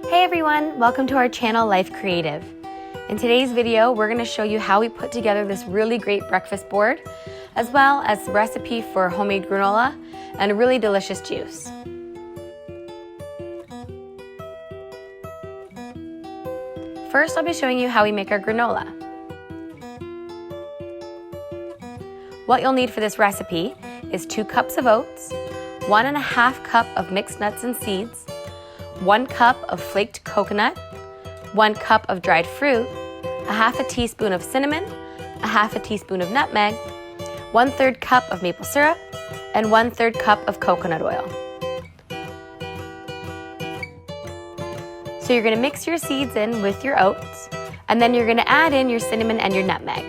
Hey everyone, welcome to our channel Life Creative. In today's video, we're going to show you how we put together this really great breakfast board, as well as a recipe for homemade granola and a really delicious juice. First, I'll be showing you how we make our granola. What you'll need for this recipe is 2 cups of oats, 1.5 cups of mixed nuts and seeds, 1 cup of flaked coconut, 1 cup of dried fruit, 1/2 teaspoon of cinnamon, 1/2 teaspoon of nutmeg, 1/3 cup of maple syrup, and 1/3 cup of coconut oil. So you're going to mix your seeds in with your oats, and then you're going to add in your cinnamon and your nutmeg.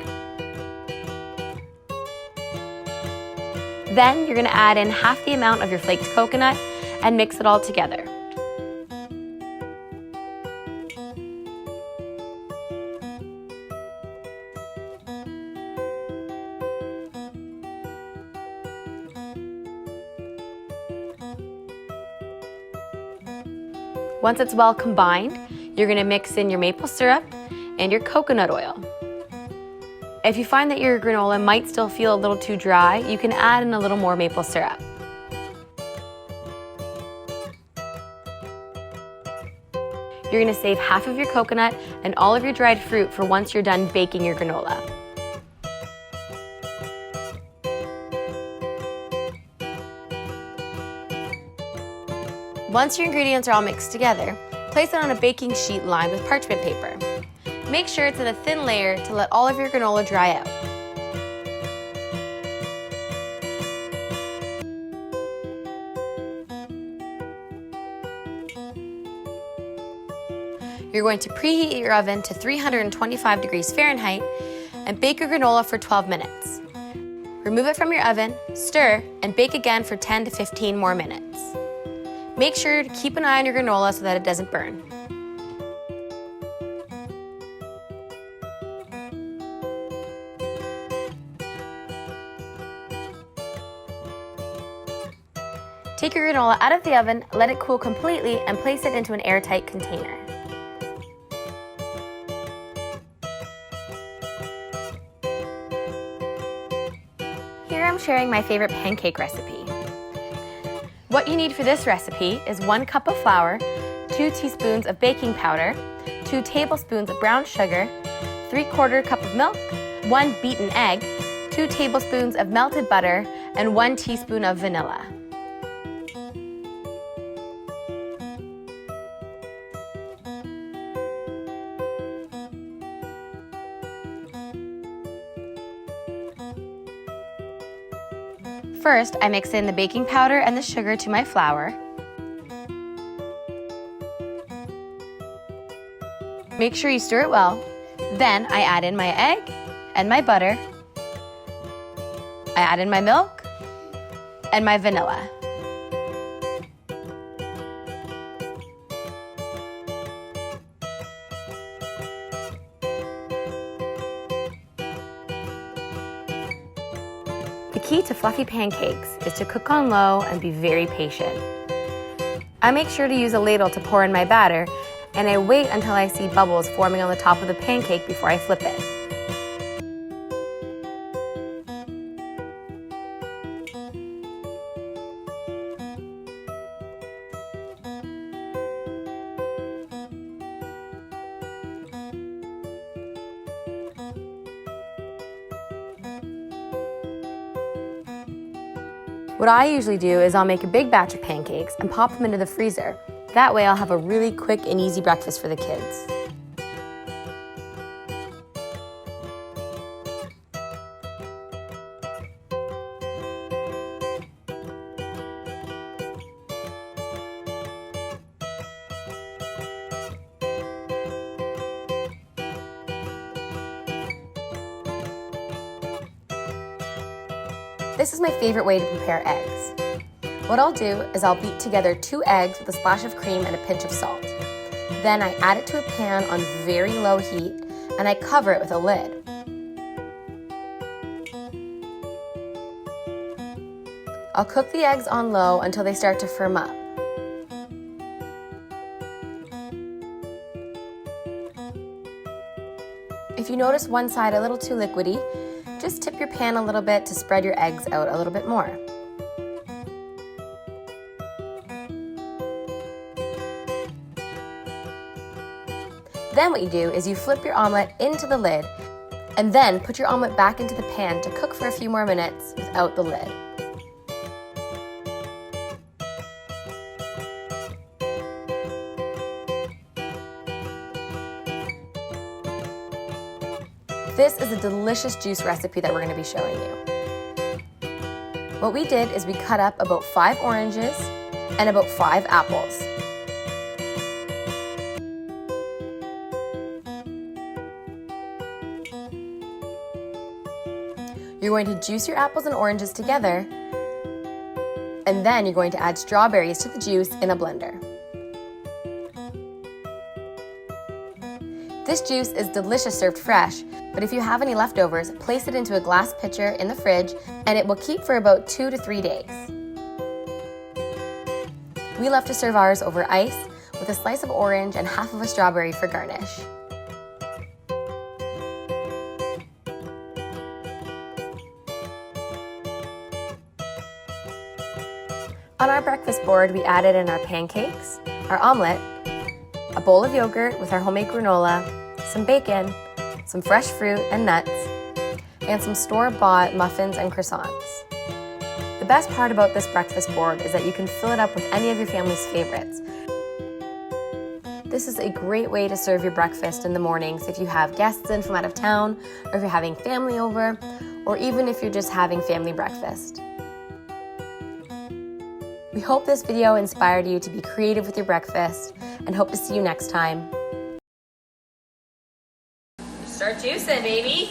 Then you're going to add in half the amount of your flaked coconut and mix it all together. Once it's well combined, you're going to mix in your maple syrup and your coconut oil. If you find that your granola might still feel a little too dry, you can add in a little more maple syrup. You're going to save half of your coconut and all of your dried fruit for once you're done baking your granola. Once your ingredients are all mixed together, place it on a baking sheet lined with parchment paper. Make sure it's in a thin layer to let all of your granola dry out. You're going to preheat your oven to 325 degrees Fahrenheit and bake your granola for 12 minutes. Remove it from your oven, stir, and bake again for 10 to 15 more minutes. Make sure to keep an eye on your granola so that it doesn't burn. Take your granola out of the oven, let it cool completely, and place it into an airtight container. Here I'm sharing my favorite pancake recipe. What you need for this recipe is 1 cup of flour, 2 teaspoons of baking powder, 2 tablespoons of brown sugar, 3/4 cup of milk, 1 beaten egg, 2 tablespoons of melted butter, and 1 teaspoon of vanilla. First, I mix in the baking powder and the sugar to my flour. Make sure you stir it well. Then I add in my egg and my butter. I add in my milk and my vanilla. The key to fluffy pancakes is to cook on low and be very patient. I make sure to use a ladle to pour in my batter, and I wait until I see bubbles forming on the top of the pancake before I flip it. What I usually do is I'll make a big batch of pancakes and pop them into the freezer. That way I'll have a really quick and easy breakfast for the kids. This is my favorite way to prepare eggs. What I'll do is I'll beat together 2 eggs with a splash of cream and a pinch of salt. Then I add it to a pan on very low heat and I cover it with a lid. I'll cook the eggs on low until they start to firm up. If you notice one side a little too liquidy, just tip your pan a little bit to spread your eggs out a little bit more. Then what you do is you flip your omelette into the lid and then put your omelette back into the pan to cook for a few more minutes without the lid. This is a delicious juice recipe that we're going to be showing you. What we did is we cut up about 5 oranges and about 5 apples. You're going to juice your apples and oranges together, and then you're going to add strawberries to the juice in a blender. This juice is delicious served fresh, but if you have any leftovers, place it into a glass pitcher in the fridge and it will keep for about 2 to 3 days. We love to serve ours over ice with a slice of orange and half of a strawberry for garnish. On our breakfast board, we added in our pancakes, our omelette, a bowl of yogurt with our homemade granola, some bacon, some fresh fruit and nuts, and some store-bought muffins and croissants. The best part about this breakfast board is that you can fill it up with any of your family's favorites. This is a great way to serve your breakfast in the mornings if you have guests in from out of town, or if you're having family over, or even if you're just having family breakfast. We hope this video inspired you to be creative with your breakfast and hope to see you next time. Start juicing, baby.